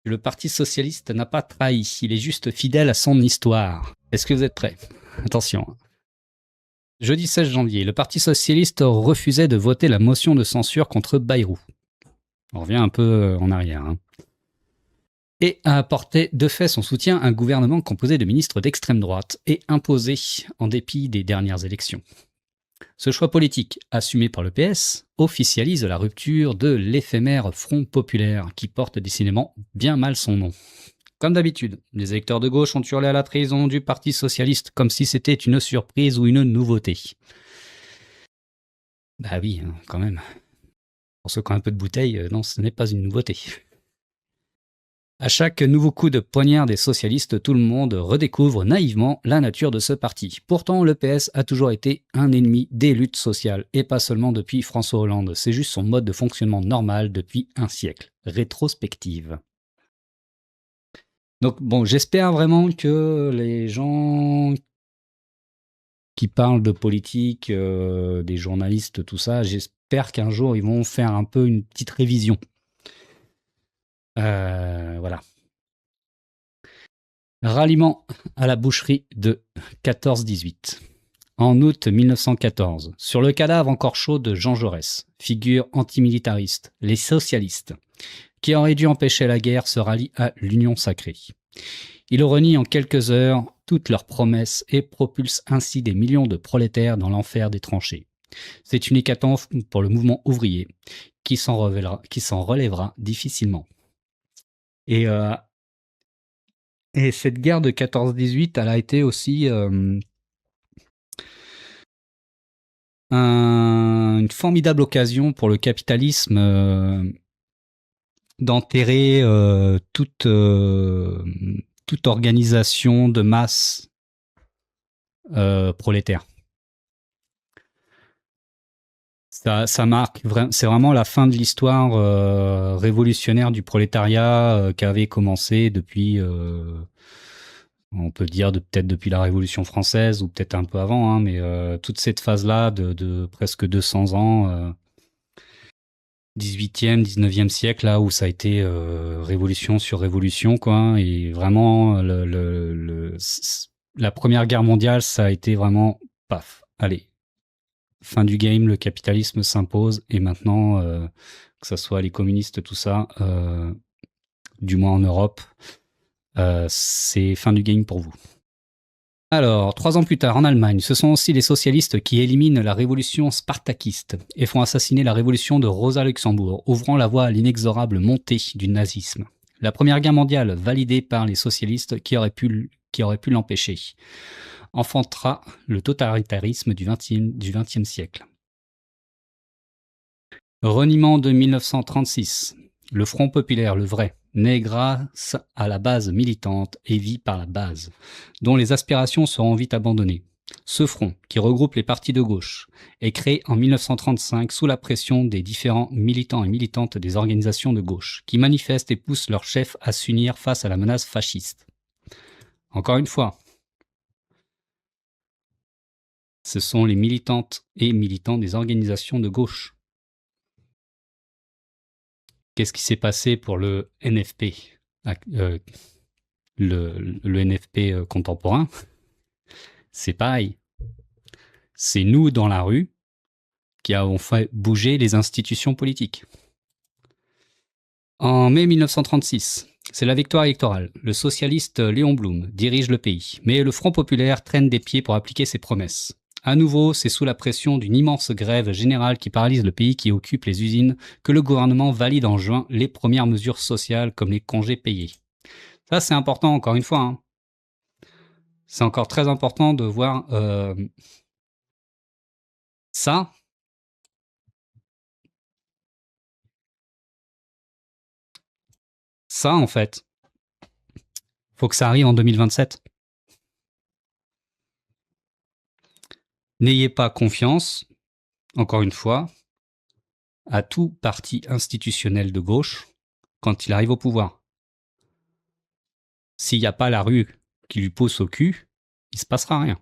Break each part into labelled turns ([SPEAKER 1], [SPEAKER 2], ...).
[SPEAKER 1] Le Parti socialiste n'a pas trahi, il est juste fidèle à son histoire. Est-ce que vous êtes prêts? Attention. Jeudi 16 janvier, le Parti socialiste refusait de voter la motion de censure contre Bayrou. On revient un peu en arrière. Et a apporté de fait son soutien à un gouvernement composé de ministres d'extrême droite et imposé en dépit des dernières élections. Ce choix politique, assumé par le PS, officialise la rupture de l'éphémère Front populaire, qui porte décidément bien mal son nom. Comme d'habitude, les électeurs de gauche ont hurlé à la trahison du Parti socialiste comme si c'était une surprise ou une nouveauté. Bah oui, quand même. Pour ceux qui ont un peu de bouteille, non, ce n'est pas une nouveauté. À chaque nouveau coup de poignard des socialistes, tout le monde redécouvre naïvement la nature de ce parti. Pourtant, le PS a toujours été un ennemi des luttes sociales, et pas seulement depuis François Hollande, c'est juste son mode de fonctionnement normal depuis un siècle. Rétrospective. Donc bon, j'espère vraiment que les gens qui parlent de politique, des journalistes, tout ça, j'espère qu'un jour ils vont faire un peu une petite révision. Voilà. Ralliement à la boucherie de 14-18. En août 1914, sur le cadavre encore chaud de Jean Jaurès, figure antimilitariste, les socialistes, qui auraient dû empêcher la guerre, se rallient à l'Union sacrée. Ils renient en quelques heures toutes leurs promesses et propulsent ainsi des millions de prolétaires dans l'enfer des tranchées. C'est une hécatombe pour le mouvement ouvrier qui s'en relèvera difficilement. Et cette guerre de 14-18, elle a été aussi une formidable occasion pour le capitalisme d'enterrer toute organisation de masse prolétaire. Ça marque, c'est vraiment la fin de l'histoire révolutionnaire du prolétariat qui avait commencé depuis, on peut dire peut-être depuis la Révolution française ou peut-être un peu avant, mais toute cette phase-là de presque 200 ans, 18e, 19e siècle, là où ça a été révolution sur révolution, quoi, et vraiment la Première Guerre mondiale, ça a été vraiment paf, allez. Fin du game, le capitalisme s'impose et maintenant, que ça soit les communistes, tout ça, du moins en Europe, c'est fin du game pour vous. Alors, 3 ans plus tard, en Allemagne, ce sont aussi les socialistes qui éliminent la révolution spartakiste et font assassiner la révolution de Rosa Luxembourg, ouvrant la voie à l'inexorable montée du nazisme. La Première Guerre mondiale, validée par les socialistes qui auraient pu l'empêcher, enfantera le totalitarisme du XXe siècle. Reniement de 1936. Le Front populaire, le vrai, naît grâce à la base militante et vit par la base, dont les aspirations seront vite abandonnées. Ce front, qui regroupe les partis de gauche, est créé en 1935 sous la pression des différents militants et militantes des organisations de gauche, qui manifestent et poussent leurs chefs à s'unir face à la menace fasciste. Encore une fois, ce sont les militantes et militants des organisations de gauche. Qu'est-ce qui s'est passé pour le NFP, le NFP contemporain? C'est pareil. C'est nous, dans la rue, qui avons fait bouger les institutions politiques. En mai 1936, c'est la victoire électorale. Le socialiste Léon Blum dirige le pays, mais le Front populaire traîne des pieds pour appliquer ses promesses. À nouveau, c'est sous la pression d'une immense grève générale qui paralyse le pays, qui occupe les usines, que le gouvernement valide en juin les premières mesures sociales comme les congés payés. Ça, c'est important, encore une fois. C'est encore très important de voir ça. Ça, en fait, faut que ça arrive en 2027. N'ayez pas confiance, encore une fois, à tout parti institutionnel de gauche quand il arrive au pouvoir. S'il n'y a pas la rue qui lui pousse au cul, il ne se passera rien.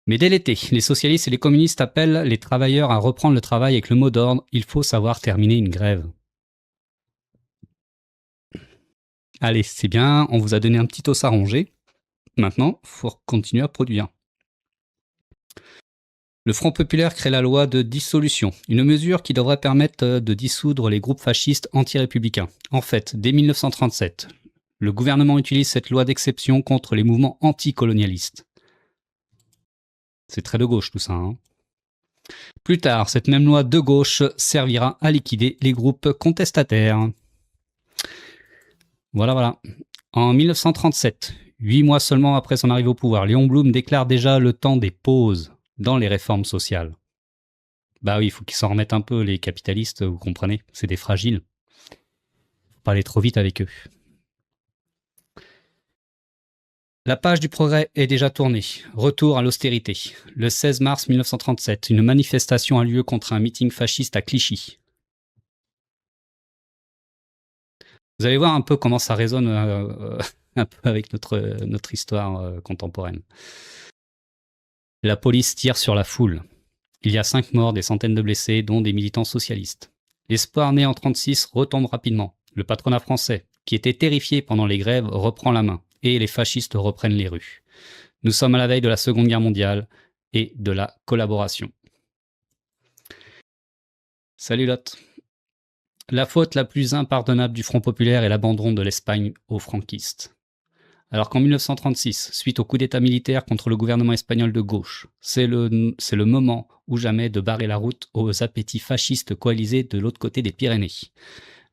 [SPEAKER 1] Mais dès l'été, les socialistes et les communistes appellent les travailleurs à reprendre le travail avec le mot d'ordre « il faut savoir terminer une grève ». Allez, c'est bien, on vous a donné un petit os à ronger. Maintenant, il faut continuer à produire. Le Front populaire crée la loi de dissolution, une mesure qui devrait permettre de dissoudre les groupes fascistes anti-républicains. En fait, dès 1937, le gouvernement utilise cette loi d'exception contre les mouvements anticolonialistes. C'est très de gauche tout ça. Hein. Plus tard, cette même loi de gauche servira à liquider les groupes contestataires. Voilà. En 1937, 8 mois seulement après son arrivée au pouvoir, Léon Blum déclare déjà le temps des pauses dans les réformes sociales. Bah oui, il faut qu'ils s'en remettent un peu, les capitalistes, vous comprenez, c'est des fragiles. Faut pas aller trop vite avec eux. La page du progrès est déjà tournée. Retour à l'austérité. Le 16 mars 1937, une manifestation a lieu contre un meeting fasciste à Clichy. Vous allez voir un peu comment ça résonne un peu avec notre histoire contemporaine. La police tire sur la foule. Il y a 5 morts, des centaines de blessés, dont des militants socialistes. L'espoir né en 1936 retombe rapidement. Le patronat français, qui était terrifié pendant les grèves, reprend la main et les fascistes reprennent les rues. Nous sommes à la veille de la Seconde Guerre mondiale et de la collaboration. Salut Lot. La faute la plus impardonnable du Front populaire est l'abandon de l'Espagne aux franquistes. Alors qu'en 1936, suite au coup d'État militaire contre le gouvernement espagnol de gauche, c'est le moment ou jamais de barrer la route aux appétits fascistes coalisés de l'autre côté des Pyrénées.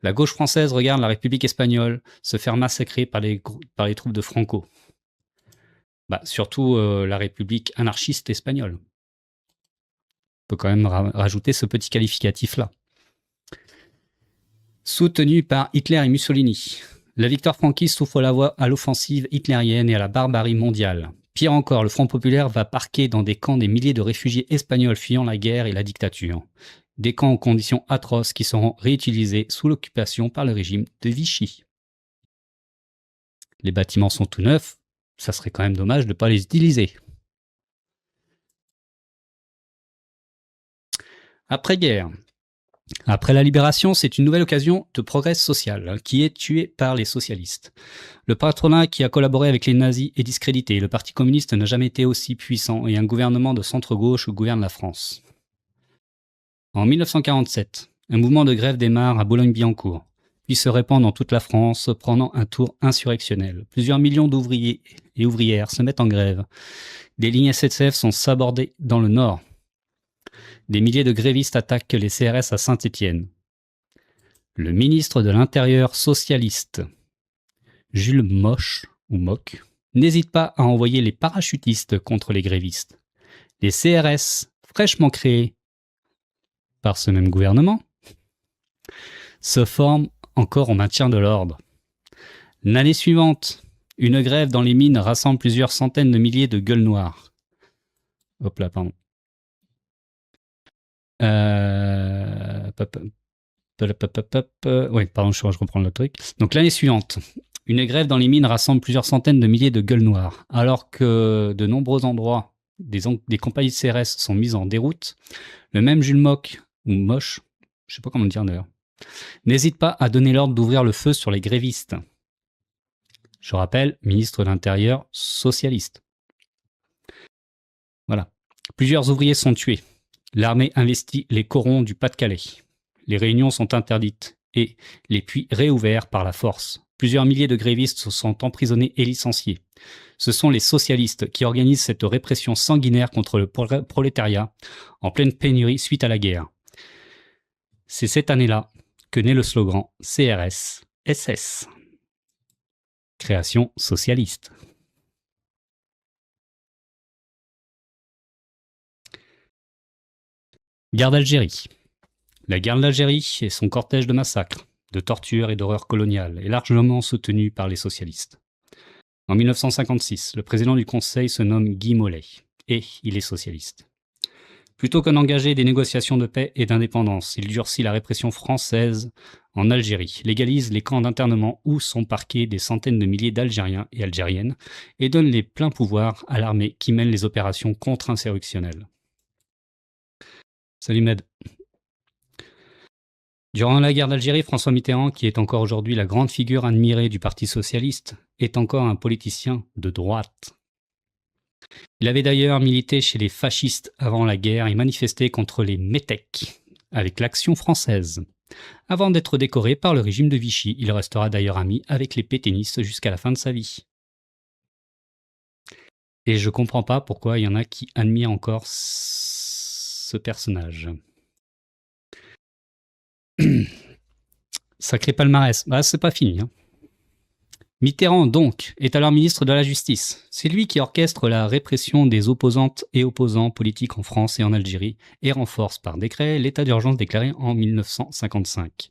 [SPEAKER 1] La gauche française regarde la République espagnole se faire massacrer par les troupes de Franco. Surtout la République anarchiste espagnole. On peut quand même rajouter ce petit qualificatif-là. Soutenu par Hitler et Mussolini, la victoire franquiste ouvre la voie à l'offensive hitlérienne et à la barbarie mondiale. Pire encore, le Front populaire va parquer dans des camps des milliers de réfugiés espagnols fuyant la guerre et la dictature. Des camps aux conditions atroces qui seront réutilisés sous l'occupation par le régime de Vichy. Les bâtiments sont tout neufs, ça serait quand même dommage de ne pas les utiliser. Après-guerre. Après la libération, c'est une nouvelle occasion de progrès social qui est tuée par les socialistes. Le patronat qui a collaboré avec les nazis est discrédité. Le Parti communiste n'a jamais été aussi puissant et un gouvernement de centre-gauche gouverne la France. En 1947, un mouvement de grève démarre à Boulogne-Billancourt, puis se répand dans toute la France, prenant un tour insurrectionnel. Plusieurs millions d'ouvriers et ouvrières se mettent en grève. Des lignes SNCF sont sabordées dans le nord. Des milliers de grévistes attaquent les CRS à Saint-Étienne. Le ministre de l'Intérieur socialiste, Jules Moch, n'hésite pas à envoyer les parachutistes contre les grévistes. Les CRS, fraîchement créés par ce même gouvernement, se forment encore au maintien de l'ordre. L'année suivante, une grève dans les mines rassemble plusieurs centaines de milliers de gueules noires. Hop là, pardon. Oui, pardon, je reprends le truc. Donc l'année suivante, une grève dans les mines rassemble plusieurs centaines de milliers de gueules noires. Alors que de nombreux endroits, des compagnies de CRS sont mises en déroute, le même Jules Moch, ou Moche, je sais pas comment dire d'ailleurs, n'hésite pas à donner l'ordre d'ouvrir le feu sur les grévistes. Je rappelle, ministre de l'Intérieur socialiste. Voilà. Plusieurs ouvriers sont tués. L'armée investit les corons du Pas-de-Calais. Les réunions sont interdites et les puits réouverts par la force. Plusieurs milliers de grévistes sont emprisonnés et licenciés. Ce sont les socialistes qui organisent cette répression sanguinaire contre le prolétariat en pleine pénurie suite à la guerre. C'est cette année-là que naît le slogan CRS-SS. Création socialiste. Guerre d'Algérie. La guerre d'Algérie et son cortège de massacres, de tortures et d'horreurs coloniales est largement soutenu par les socialistes. En 1956, le président du Conseil se nomme Guy Mollet et il est socialiste. Plutôt que d'engager des négociations de paix et d'indépendance, il durcit la répression française en Algérie, légalise les camps d'internement où sont parqués des centaines de milliers d'Algériens et Algériennes et donne les pleins pouvoirs à l'armée qui mène les opérations contre-insurrectionnelles. Salut Med. Durant la guerre d'Algérie, François Mitterrand, qui est encore aujourd'hui la grande figure admirée du Parti socialiste, est encore un politicien de droite. Il avait d'ailleurs milité chez les fascistes avant la guerre et manifesté contre les métèques avec l'Action française. Avant d'être décoré par le régime de Vichy, il restera d'ailleurs ami avec les pétainistes jusqu'à la fin de sa vie. Et je comprends pas pourquoi il y en a qui admirent encore ce personnage. Sacré palmarès. Bah, c'est pas fini. Hein. Mitterrand, donc, est alors ministre de la Justice. C'est lui qui orchestre la répression des opposantes et opposants politiques en France et en Algérie et renforce par décret l'état d'urgence déclaré en 1955.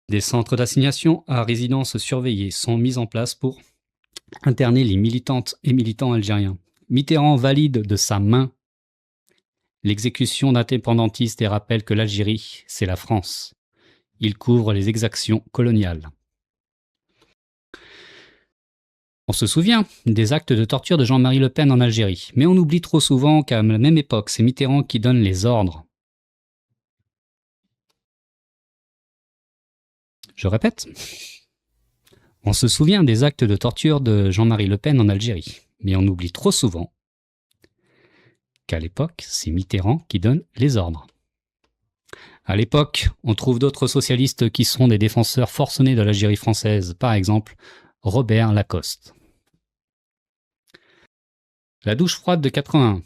[SPEAKER 1] Des centres d'assignation à résidence surveillée sont mis en place pour interner les militantes et militants algériens. Mitterrand valide de sa main l'exécution d'indépendantistes et rappelle que l'Algérie, c'est la France. Il couvre les exactions coloniales. On se souvient des actes de torture de Jean-Marie Le Pen en Algérie, mais on oublie trop souvent qu'à la même époque, c'est Mitterrand qui donne les ordres. Je répète. On se souvient des actes de torture de Jean-Marie Le Pen en Algérie, mais on oublie trop souvent qu'à l'époque, c'est Mitterrand qui donne les ordres. À l'époque, on trouve d'autres socialistes qui sont des défenseurs forcenés de l'Algérie française, par exemple Robert Lacoste. La douche froide de 81.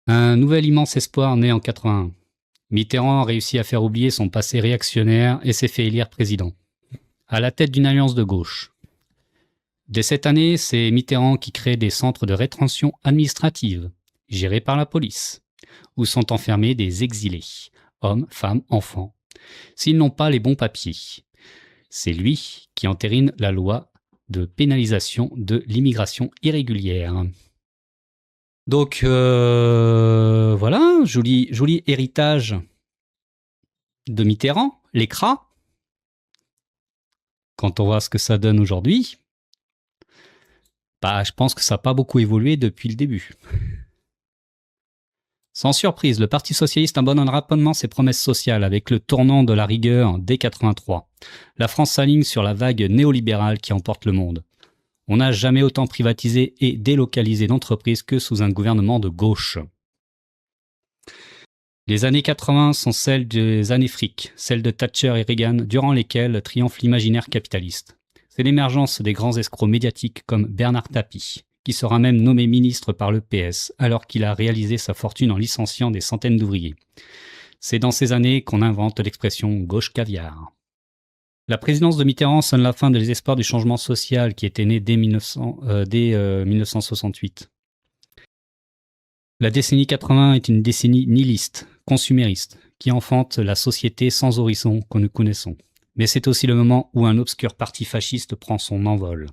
[SPEAKER 1] Un nouvel immense espoir naît en 81. Mitterrand a réussi à faire oublier son passé réactionnaire et s'est fait élire président, à la tête d'une alliance de gauche. Dès cette année, c'est Mitterrand qui crée des centres de rétention administrative, gérés par la police, où sont enfermés des exilés, hommes, femmes, enfants, s'ils n'ont pas les bons papiers. C'est lui qui entérine la loi de pénalisation de l'immigration irrégulière. Donc voilà, joli héritage de Mitterrand, l'écrat. Quand on voit ce que ça donne aujourd'hui, bah, je pense que ça n'a pas beaucoup évolué depuis le début. Sans surprise, le Parti socialiste abandonne rapidement ses promesses sociales avec le tournant de la rigueur dès 83. La France s'aligne sur la vague néolibérale qui emporte le monde. On n'a jamais autant privatisé et délocalisé d'entreprises que sous un gouvernement de gauche. Les années 80 sont celles des années fric, celles de Thatcher et Reagan, durant lesquelles triomphe l'imaginaire capitaliste. C'est l'émergence des grands escrocs médiatiques comme Bernard Tapie, qui sera même nommé ministre par le PS, alors qu'il a réalisé sa fortune en licenciant des centaines d'ouvriers. C'est dans ces années qu'on invente l'expression « gauche caviar ». La présidence de Mitterrand sonne la fin des espoirs du changement social qui était né dès 1968. La décennie 80 est une décennie nihiliste, consumériste, qui enfante la société sans horizon que nous connaissons. Mais c'est aussi le moment où un obscur parti fasciste prend son envol.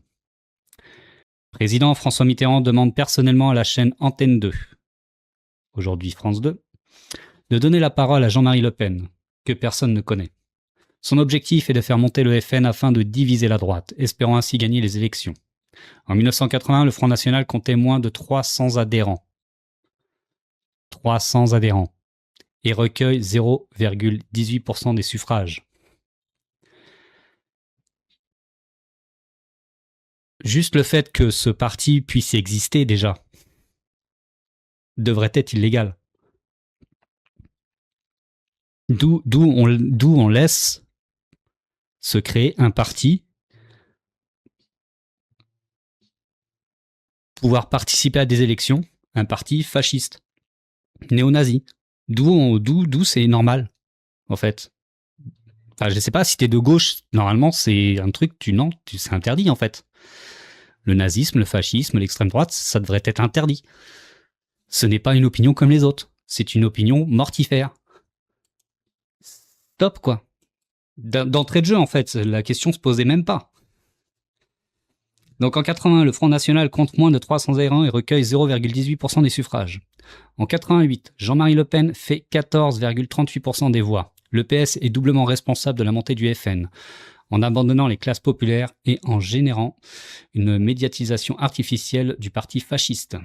[SPEAKER 1] Président François Mitterrand demande personnellement à la chaîne Antenne 2, aujourd'hui France 2, de donner la parole à Jean-Marie Le Pen, que personne ne connaît. Son objectif est de faire monter le FN afin de diviser la droite, espérant ainsi gagner les élections. En 1980, le Front National comptait moins de 300 adhérents. 300 adhérents. Et recueille 0,18% des suffrages. Juste le fait que ce parti puisse exister déjà devrait être illégal. D'où on laisse se créer un parti, pouvoir participer à des élections, un parti fasciste, néo-nazi. D'où c'est normal, en fait. Enfin, je sais pas, si t'es de gauche, normalement, c'est un truc, c'est interdit, en fait. Le nazisme, le fascisme, l'extrême droite, ça devrait être interdit. Ce n'est pas une opinion comme les autres. C'est une opinion mortifère. Stop, quoi. D'entrée de jeu, en fait, la question se posait même pas. Donc en 80, le Front National compte moins de 300 adhérents et recueille 0,18% des suffrages. En 88, Jean-Marie Le Pen fait 14,38% des voix. Le PS est doublement responsable de la montée du FN, en abandonnant les classes populaires et en générant une médiatisation artificielle du parti fasciste.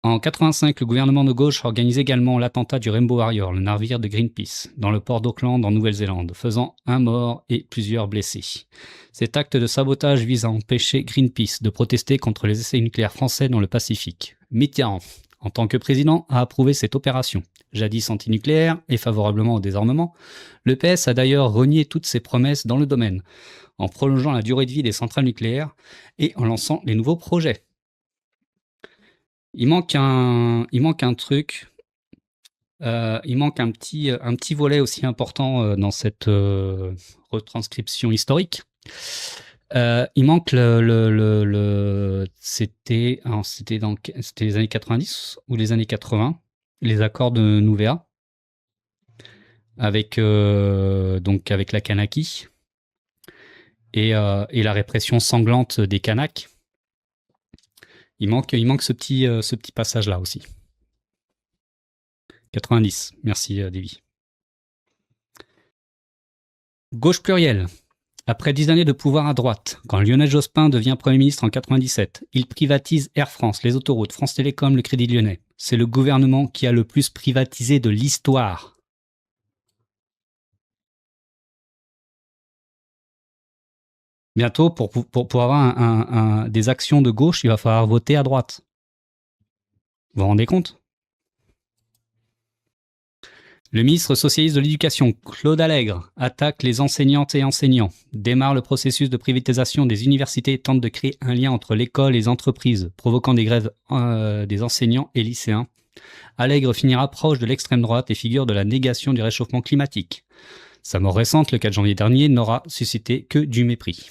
[SPEAKER 1] En 85, le gouvernement de gauche organise également l'attentat du Rainbow Warrior, le navire de Greenpeace, dans le port d'Auckland en Nouvelle-Zélande, faisant un mort et plusieurs blessés. Cet acte de sabotage vise à empêcher Greenpeace de protester contre les essais nucléaires français dans le Pacifique. Mitterrand, en tant que président, a approuvé cette opération. Jadis antinucléaire et favorablement au désarmement, le PS a d'ailleurs renié toutes ses promesses dans le domaine, en prolongeant la durée de vie des centrales nucléaires et en lançant les nouveaux projets. Il manque un truc, il manque un petit volet aussi important dans cette retranscription historique. Il manque c'était les années 90 ou les années 80, les accords de Nouvéa avec la Kanaki et la répression sanglante des Kanaks. Il manque ce petit passage-là aussi. 90. Merci, Davy. Gauche plurielle. Après 10 années de pouvoir à droite, quand Lionel Jospin devient Premier ministre en 97, il privatise Air France, les autoroutes, France Télécom, le Crédit Lyonnais. C'est le gouvernement qui a le plus privatisé de l'histoire. Bientôt, pour avoir des actions de gauche, il va falloir voter à droite. Vous vous rendez compte ? Le ministre socialiste de l'Éducation, Claude Allègre, attaque les enseignantes et enseignants, démarre le processus de privatisation des universités et tente de créer un lien entre l'école et les entreprises, provoquant des grèves des enseignants et lycéens. Allègre finira proche de l'extrême droite et figure de la négation du réchauffement climatique. Sa mort récente, le 4 janvier dernier, n'aura suscité que du mépris.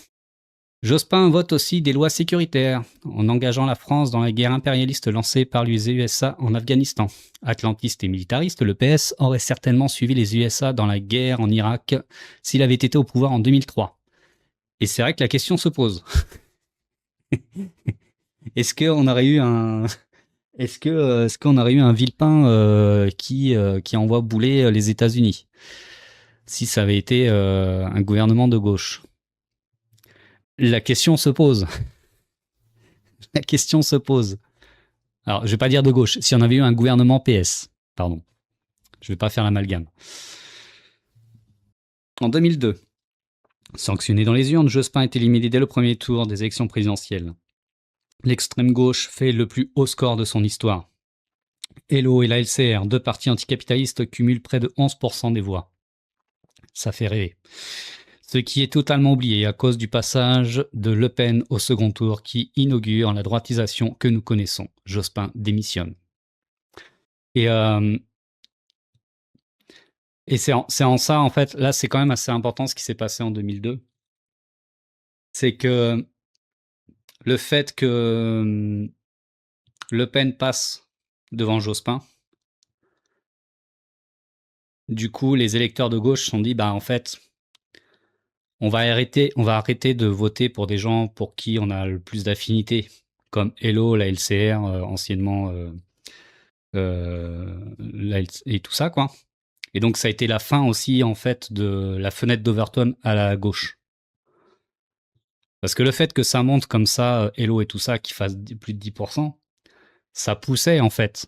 [SPEAKER 1] Jospin vote aussi des lois sécuritaires, en engageant la France dans la guerre impérialiste lancée par les USA en Afghanistan. Atlantiste et militariste, le PS aurait certainement suivi les USA dans la guerre en Irak s'il avait été au pouvoir en 2003. Et c'est vrai que la question se pose. Est-ce qu'on aurait eu un Villepin qui envoie bouler les États-Unis si ça avait été un gouvernement de gauche? La question se pose. La question se pose. Alors, je vais pas dire de gauche. Si on avait eu un gouvernement PS, pardon. Je vais pas faire l'amalgame. En 2002, sanctionné dans les urnes, Jospin est éliminé dès le premier tour des élections présidentielles. L'extrême gauche fait le plus haut score de son histoire. Hello et la LCR, deux partis anticapitalistes, cumulent près de 11% des voix. Ça fait rêver. Ce qui est totalement oublié à cause du passage de Le Pen au second tour qui inaugure la droitisation que nous connaissons. Jospin démissionne. Et c'est en ça, en fait, là, c'est quand même assez important ce qui s'est passé en 2002. C'est que le fait que Le Pen passe devant Jospin, du coup, les électeurs de gauche se sont dit, bah en fait, on va arrêter de voter pour des gens pour qui on a le plus d'affinité, comme Hello, la LCR, anciennement et tout ça, quoi. Et donc, ça a été la fin aussi, en fait, de la fenêtre d'Overton à la gauche. Parce que le fait que ça monte comme ça, Hello et tout ça, qui fasse plus de 10%, ça poussait, en fait,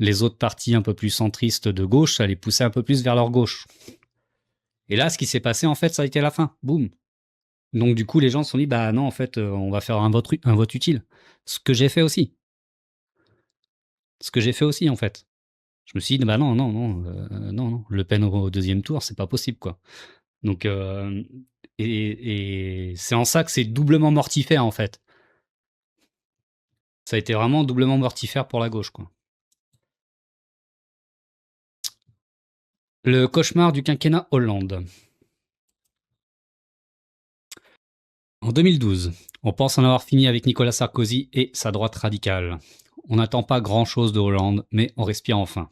[SPEAKER 1] les autres partis un peu plus centristes de gauche, ça les poussait un peu plus vers leur gauche. Et là, ce qui s'est passé, en fait, ça a été la fin. Boum. Donc, du coup, les gens se sont dit, bah non, en fait, on va faire un vote utile. Ce que j'ai fait aussi. En fait. Je me suis dit, bah non, Le Pen au deuxième tour, c'est pas possible, quoi. Donc, et c'est en ça que c'est doublement mortifère, en fait. Ça a été vraiment doublement mortifère pour la gauche, quoi. Le cauchemar du quinquennat Hollande. En 2012, on pense en avoir fini avec Nicolas Sarkozy et sa droite radicale. On n'attend pas grand-chose de Hollande, mais on respire enfin.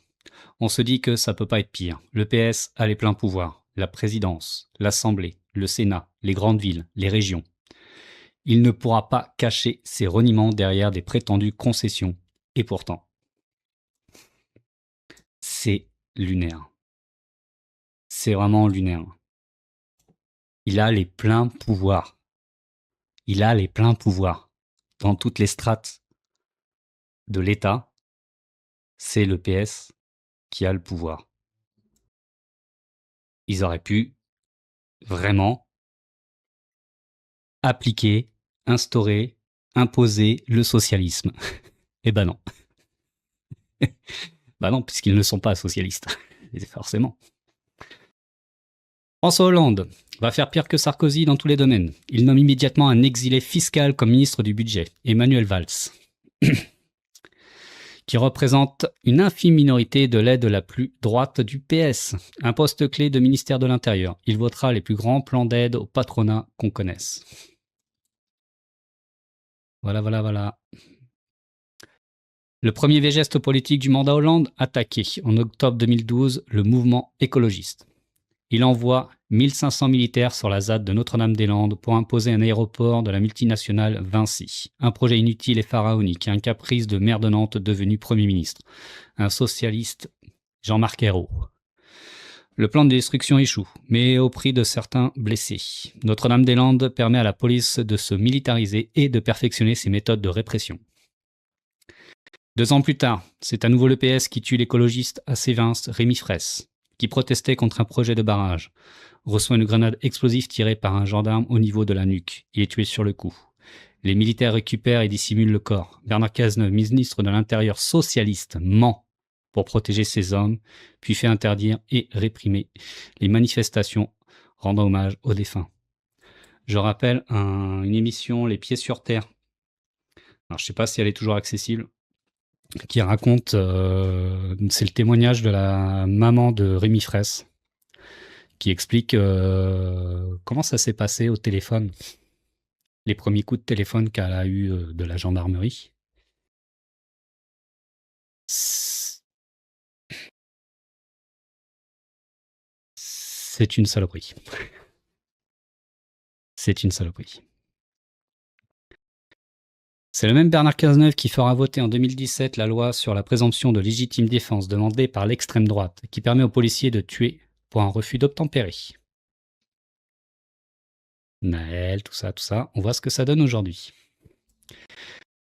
[SPEAKER 1] On se dit que ça peut pas être pire. Le PS a les pleins pouvoirs, la présidence, l'Assemblée, le Sénat, les grandes villes, les régions. Il ne pourra pas cacher ses reniements derrière des prétendues concessions. Et pourtant, c'est lunaire. C'est vraiment lunaire. Il a les pleins pouvoirs. Il a les pleins pouvoirs dans toutes les strates de l'État c'est le PS qui a le pouvoir. Ils auraient pu vraiment appliquer, instaurer, imposer le socialisme. Eh ben non. Bah non, puisqu'ils ne sont pas socialistes. Forcément. François Hollande va faire pire que Sarkozy dans tous les domaines. Il nomme immédiatement un exilé fiscal comme ministre du budget, Emmanuel Valls, qui représente une infime minorité de l'aide la plus droite du PS, un poste clé de ministère de l'Intérieur. Il votera les plus grands plans d'aide au patronat qu'on connaisse. Voilà. Le premier geste politique du mandat Hollande, attaqué en octobre 2012 le mouvement écologiste. Il envoie 1500 militaires sur la ZAD de Notre-Dame-des-Landes pour imposer un aéroport de la multinationale Vinci. Un projet inutile et pharaonique, un caprice de maire de Nantes devenu Premier ministre. Un socialiste, Jean-Marc Ayrault. Le plan de destruction échoue, mais au prix de certains blessés. Notre-Dame-des-Landes permet à la police de se militariser et de perfectionner ses méthodes de répression. 2 ans plus tard, c'est à nouveau le PS qui tue l'écologiste à Sévins, Rémi Fraisse, qui protestait contre un projet de barrage, reçoit une grenade explosive tirée par un gendarme au niveau de la nuque. Il est tué sur le coup. Les militaires récupèrent et dissimulent le corps. Bernard Cazeneuve, ministre de l'Intérieur socialiste, ment pour protéger ses hommes, puis fait interdire et réprimer les manifestations rendant hommage aux défunts. Je rappelle une émission, Les Pieds sur Terre. Alors, je ne sais pas si elle est toujours accessible, qui raconte, c'est le témoignage de la maman de Rémi Fraisse, qui explique comment ça s'est passé au téléphone, les premiers coups de téléphone qu'elle a eu de la gendarmerie. C'est une saloperie. C'est une saloperie. C'est le même Bernard Cazeneuve qui fera voter en 2017 la loi sur la présomption de légitime défense demandée par l'extrême droite, qui permet aux policiers de tuer pour un refus d'obtempérer. Naël, tout ça, on voit ce que ça donne aujourd'hui.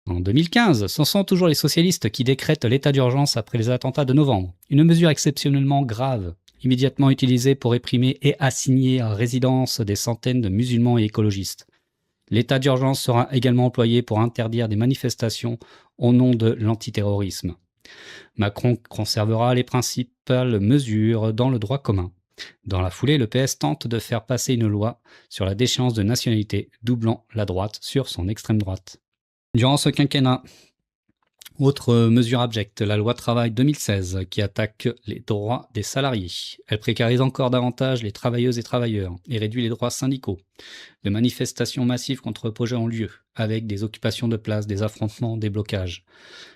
[SPEAKER 1] En 2015, ce sont toujours les socialistes qui décrètent l'état d'urgence après les attentats de novembre. Une mesure exceptionnellement grave, immédiatement utilisée pour réprimer et assigner à résidence des centaines de musulmans et écologistes. L'état d'urgence sera également employé pour interdire des manifestations au nom de l'antiterrorisme. Macron conservera les principales mesures dans le droit commun. Dans la foulée, le PS tente de faire passer une loi sur la déchéance de nationalité, doublant la droite sur son extrême droite. Durant ce quinquennat, autre mesure abjecte, la loi travail 2016 qui attaque les droits des salariés. Elle précarise encore davantage les travailleuses et travailleurs et réduit les droits syndicaux. De manifestations massives contre le projet ont lieu, avec des occupations de places, des affrontements, des blocages.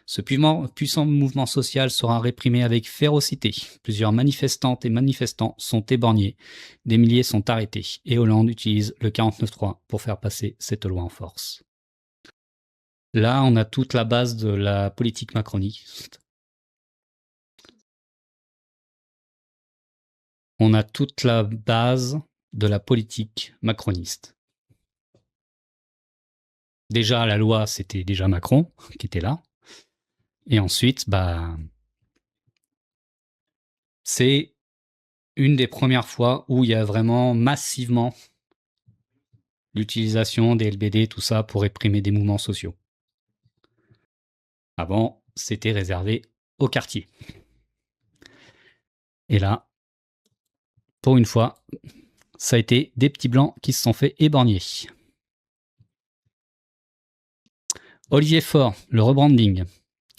[SPEAKER 1] Ce puissant mouvement social sera réprimé avec férocité. Plusieurs manifestantes et manifestants sont éborgnés, des milliers sont arrêtés, et Hollande utilise le 49.3 pour faire passer cette loi en force. Là, on a toute la base de la politique macroniste. On a toute la base de la politique macroniste. Déjà, la loi, c'était déjà Macron qui était là. Et ensuite, c'est une des premières fois où il y a vraiment massivement l'utilisation des LBD, tout ça, pour réprimer des mouvements sociaux. Avant, c'était réservé au quartier. Et là, pour une fois, ça a été des petits blancs qui se sont fait éborgner. Olivier Faure, le rebranding.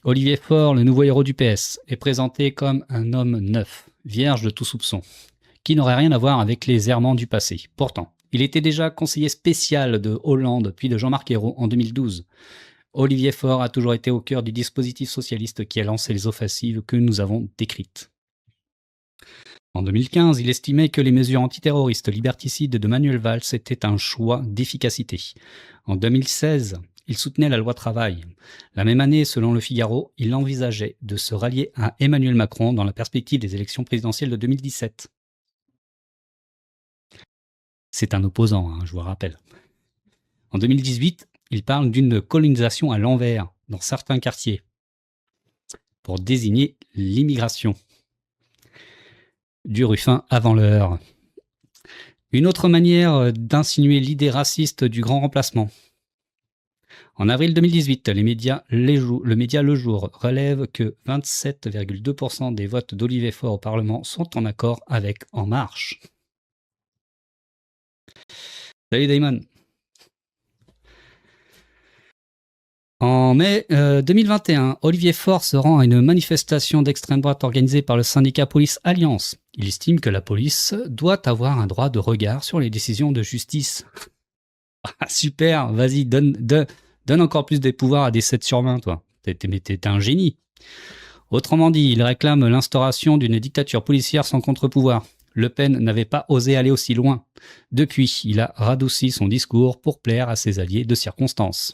[SPEAKER 1] Olivier Faure, le nouveau héros du PS, est présenté comme un homme neuf, vierge de tout soupçon, qui n'aurait rien à voir avec les errements du passé. Pourtant, il était déjà conseiller spécial de Hollande puis de Jean-Marc Ayrault en 2012. Olivier Faure a toujours été au cœur du dispositif socialiste qui a lancé les offensives que nous avons décrites. En 2015, il estimait que les mesures antiterroristes liberticides de Manuel Valls étaient un choix d'efficacité. En 2016, il soutenait la loi travail. La même année, selon Le Figaro, il envisageait de se rallier à Emmanuel Macron dans la perspective des élections présidentielles de 2017. C'est un opposant, je vous rappelle. En 2018, il parle d'une colonisation à l'envers dans certains quartiers. pour désigner l'immigration. Du Ruffin avant l'heure. Une autre manière d'insinuer l'idée raciste du grand remplacement. En avril 2018, le média Le Jour relève que 27,2% des votes d'Olivier Faure au Parlement sont en accord avec En Marche. Salut Damon. En mai 2021, Olivier Faure se rend à une manifestation d'extrême droite organisée par le syndicat Police Alliance. Il estime que la police doit avoir un droit de regard sur les décisions de justice. Ah, super, vas-y, donne encore plus de pouvoirs à des 7 sur 20, toi. T'es un génie. Autrement dit, il réclame l'instauration d'une dictature policière sans contre-pouvoir. Le Pen n'avait pas osé aller aussi loin. Depuis, il a radouci son discours pour plaire à ses alliés de circonstance.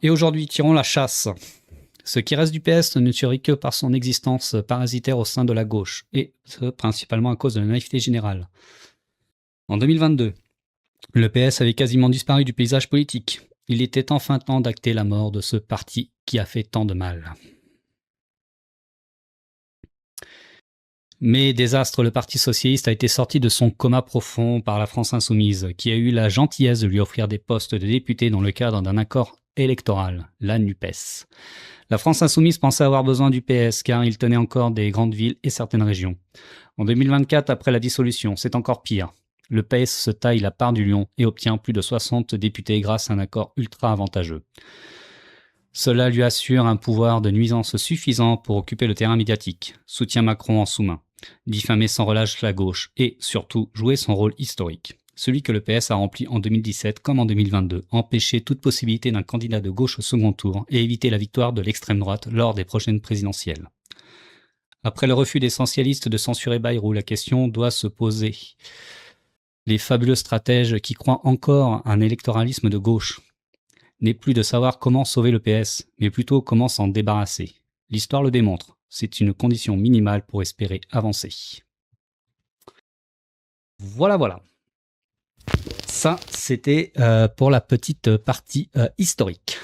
[SPEAKER 1] Et aujourd'hui, tirons la chasse. Ce qui reste du PS ne survit que par son existence parasitaire au sein de la gauche, et ce principalement à cause de la naïveté générale. En 2022, le PS avait quasiment disparu du paysage politique. Il était enfin temps d'acter la mort de ce parti qui a fait tant de mal. Mais désastre, le Parti socialiste a été sorti de son coma profond par la France insoumise, qui a eu la gentillesse de lui offrir des postes de député dans le cadre d'un accord électoral, la NUPES. La France insoumise pensait avoir besoin du PS car il tenait encore des grandes villes et certaines régions. En 2024, après la dissolution, c'est encore pire. Le PS se taille la part du lion et obtient plus de 60 députés grâce à un accord ultra avantageux. Cela lui assure un pouvoir de nuisance suffisant pour occuper le terrain médiatique, soutient Macron en sous-main, diffamer sans relâche la gauche et, surtout, jouer son rôle historique. Celui que le PS a rempli en 2017 comme en 2022, empêcher toute possibilité d'un candidat de gauche au second tour et éviter la victoire de l'extrême droite lors des prochaines présidentielles. Après le refus des essentialistes de censurer Bayrou, la question doit se poser. Les fabuleux stratèges qui croient encore à un électoralisme de gauche n'est plus de savoir comment sauver le PS, mais plutôt comment s'en débarrasser. L'histoire le démontre, c'est une condition minimale pour espérer avancer. Voilà. Ça, c'était pour la petite partie historique.